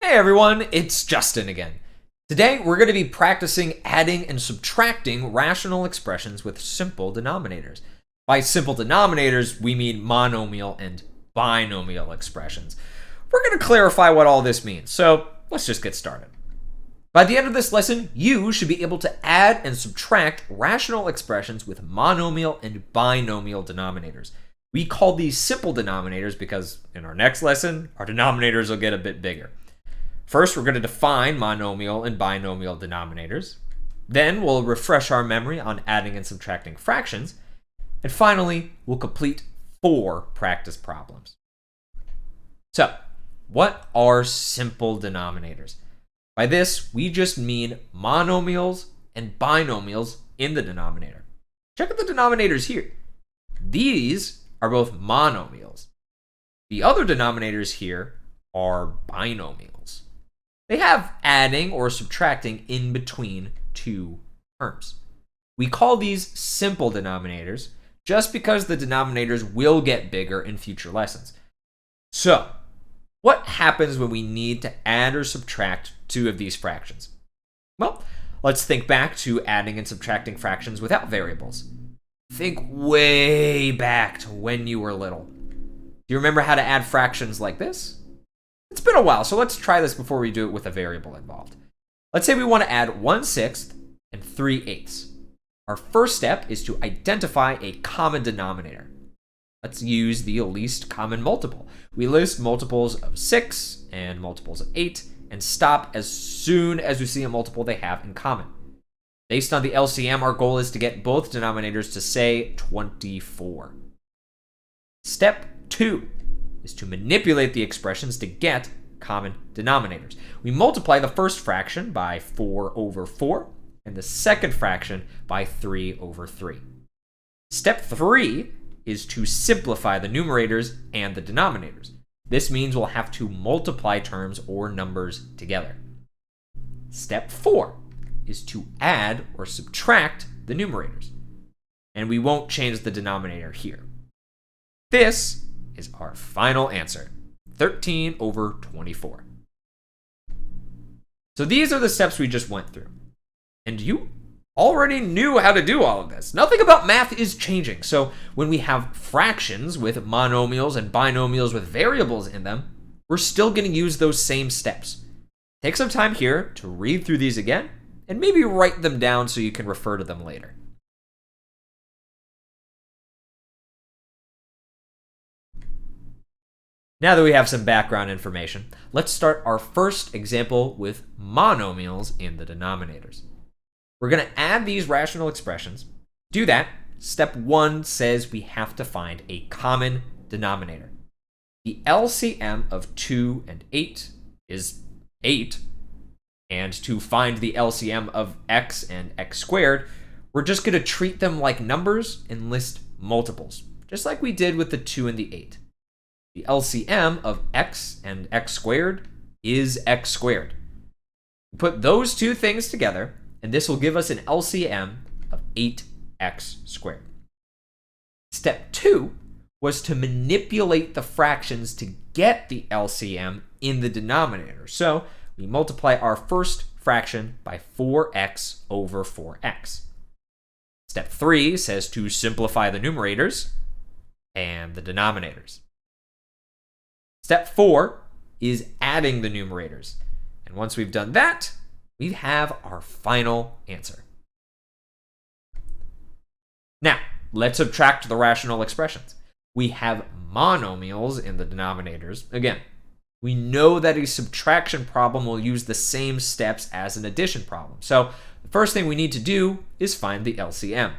Hey everyone, it's Justin again. Today we're going to be practicing adding and subtracting rational expressions with simple denominators. By simple denominators, we mean monomial and binomial expressions. We're going to clarify what all this means, so let's just get started. By the end of this lesson, you should be able to add and subtract rational expressions with monomial and binomial denominators. We call these simple denominators because in our next lesson, our denominators will get a bit bigger. First, we're going to define monomial and binomial denominators. Then we'll refresh our memory on adding and subtracting fractions. And finally, we'll complete 4 practice problems. So, what are simple denominators? By this, we just mean monomials and binomials in the denominator. Check out the denominators here. These are both monomials. The other denominators here are binomials. They have adding or subtracting in between two terms. We call these simple denominators just because the denominators will get bigger in future lessons. So, what happens when we need to add or subtract two of these fractions? Well, let's think back to adding and subtracting fractions without variables. Think way back to when you were little. Do you remember how to add fractions like this? It's been a while, so let's try this before we do it with a variable involved. Let's say we want to add 1/6 and 3/8. Our first step is to identify a common denominator. Let's use the least common multiple. We list multiples of 6 and multiples of 8 and stop as soon as we see a multiple they have in common. Based on the LCM, our goal is to get both denominators to say 24. Step 2 is to manipulate the expressions to get common denominators. We multiply the first fraction by 4/4 and the second fraction by 3/3. Step 3 is to simplify the numerators and the denominators. This means we'll have to multiply terms or numbers together. Step 4 is to add or subtract the numerators. And we won't change the denominator here. This is our final answer, 13/24. So these are the steps we just went through. And you already knew how to do all of this. Nothing about math is changing. So when we have fractions with monomials and binomials with variables in them, we're still going to use those same steps. Take some time here to read through these again and maybe write them down so you can refer to them later. Now that we have some background information, let's start our first example with monomials in the denominators. We're going to add these rational expressions. To do that, step 1 says we have to find a common denominator. The LCM of 2 and 8 is 8, and to find the LCM of x and x squared, we're just going to treat them like numbers and list multiples, just like we did with the 2 and the 8. The LCM of x and x squared is x squared. We put those two things together, and this will give us an LCM of 8x squared. Step 2 was to manipulate the fractions to get the LCM in the denominator. So we multiply our first fraction by 4x/4x. Step 3 says to simplify the numerators and the denominators. Step 4 is adding the numerators. And once we've done that, we have our final answer. Now, let's subtract the rational expressions. We have monomials in the denominators. Again, we know that a subtraction problem will use the same steps as an addition problem. So the first thing we need to do is find the LCM.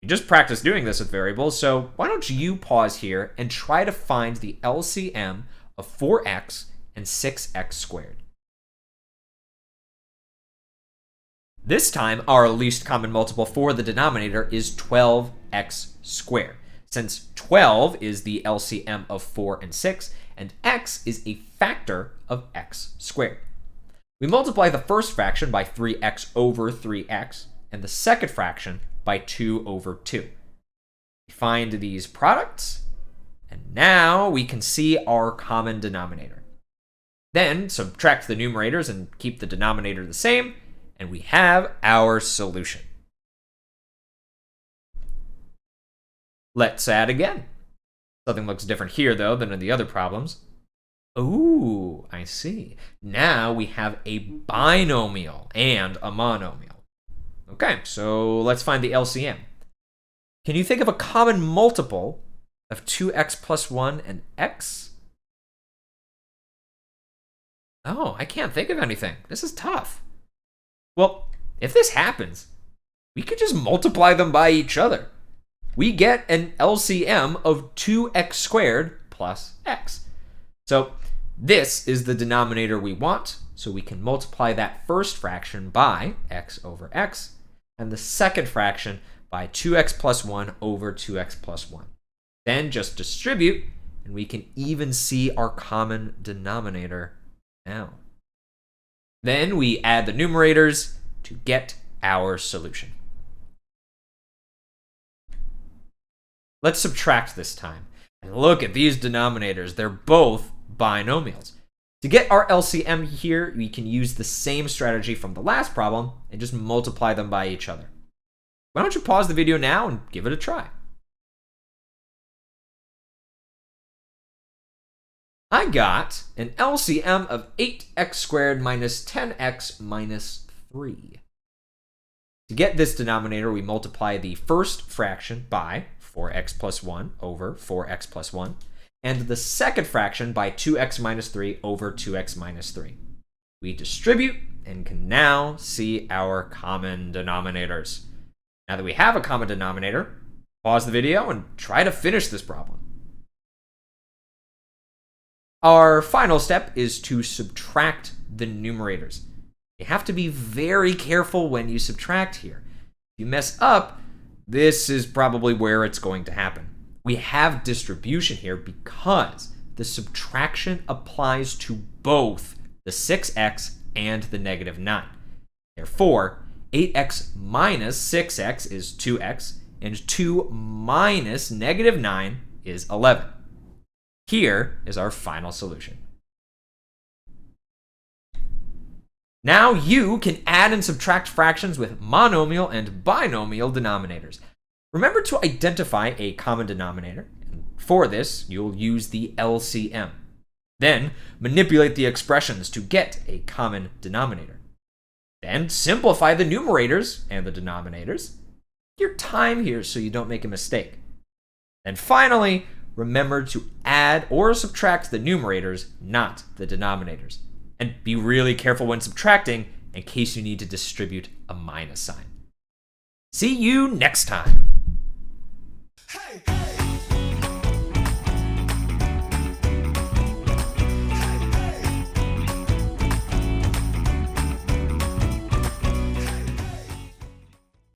You just practiced doing this with variables, so why don't you pause here and try to find the LCM of 4x and 6x squared. This time, our least common multiple for the denominator is 12x squared, since 12 is the LCM of 4 and 6, and x is a factor of x squared. We multiply the first fraction by 3x/3x, and the second fraction by 2/2. We find these products, and now we can see our common denominator. Then subtract the numerators and keep the denominator the same, and we have our solution. Let's add again. Something looks different here, though, than in the other problems. Ooh, I see. Now we have a binomial and a monomial. Okay, so let's find the LCM. Can you think of a common multiple of 2x plus 1 and x? Oh, I can't think of anything. This is tough. Well, if this happens, we could just multiply them by each other. We get an LCM of 2x squared plus x. So this is the denominator we want, so we can multiply that first fraction by x over x, and the second fraction by 2x plus 1 over 2x plus 1. Then just distribute, and we can even see our common denominator now. Then we add the numerators to get our solution. Let's subtract this time. And look at these denominators. They're both binomials. To get our LCM here, we can use the same strategy from the last problem and just multiply them by each other. Why don't you pause the video now and give it a try? I got an LCM of 8x squared minus 10x minus 3. To get this denominator, we multiply the first fraction by 4x plus 1 over 4x plus 1, and the second fraction by 2x minus 3 over 2x minus 3. We distribute and can now see our common denominators. Now that we have a common denominator, pause the video and try to finish this problem. Our final step is to subtract the numerators. You have to be very careful when you subtract here. If you mess up, this is probably where it's going to happen. We have distribution here because the subtraction applies to both the 6x and the negative 9. Therefore, 8x minus 6x is 2x, and 2 minus negative 9 is 11. Here is our final solution. Now you can add and subtract fractions with monomial and binomial denominators. Remember to identify a common denominator, and for this, you'll use the LCM. Then manipulate the expressions to get a common denominator. Then simplify the numerators and the denominators. Take your time here so you don't make a mistake. And finally, remember to add or subtract the numerators, not the denominators. And be really careful when subtracting in case you need to distribute a minus sign. See you next time. Hey, hey.